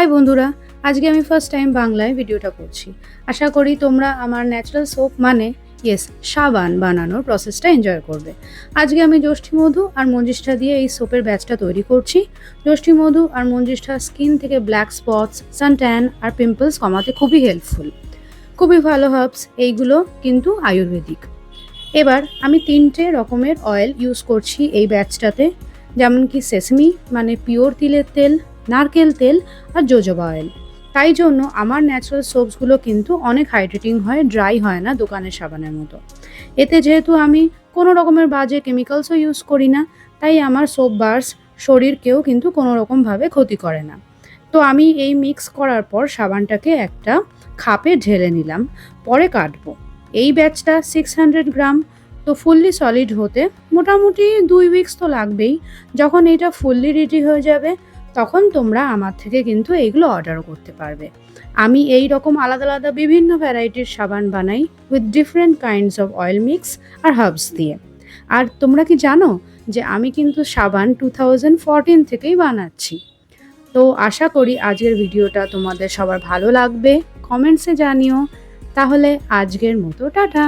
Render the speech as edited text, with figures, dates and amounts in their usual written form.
High বন্ধুরা, আজকে আমি ফার্স্ট টাইম বাংলায় ভিডিওটা করছি। আশা করি তোমরা আমার ন্যাচারাল সোপ মানে সাবান বানানোর প্রসেসটা এনজয় করবে। আজকে আমি যষ্ঠী মধু আর মঞ্জিষ্ঠা দিয়ে এই সোপের ব্যাচটা তৈরি করছি। যষ্ঠী মধু আর মঞ্জিষ্ঠা স্কিন থেকে ব্ল্যাক স্পটস, সানট্যান আর পিম্পলস কমাতে খুবই হেল্পফুল। খুবই ভালো হার্বস এইগুলো, কিন্তু আয়ুর্বেদিক। এবার আমি 3টে রকমের অয়েল ইউজ করছি এই ব্যাচটাতে, যেমন কি সেসমি মানে পিওর তিলের তেল, নারকেল তেল আর জোজোবা অয়েল। তাই জন্য আমার ন্যাচারাল সোপসগুলো কিন্তু অনেক হাইড্রেটিং হয়, ড্রাই হয় না দোকানের সাবানের মতো। এতে যেহেতু আমি কোনো রকমের বাজে কেমিক্যালসও ইউজ করি না, তাই আমার সোপ বার্স শরীরকেও কিন্তু কোনো রকমভাবে ক্ষতি করে না। তো আমি এই মিক্স করার পর সাবানটাকে একটা খাপে ঢেলে নিলাম, পরে কাটবো। এই ব্যাচটা 600 গ্রাম, তো ফুললি সলিড হতে মোটামুটি 2 উইকস তো লাগবেই। যখন এটা ফুললি রেডি হয়ে যাবে তখন তোমরা আমার থেকে কিন্তু এইগুলো অর্ডারও করতে পারবে। আমি এই রকম আলাদা আলাদা বিভিন্ন ভ্যারাইটির সাবান বানাই with different kinds of oil mix আর হার্বস দিয়ে। আর তোমরা কি জানো যে আমি কিন্তু সাবান 2014 থেকেই বানাচ্ছি। তো আশা করি আজকের ভিডিওটা তোমাদের সবার ভালো লাগবে, কমেন্টসে জানিও। তাহলে আজকের মতো টাটা।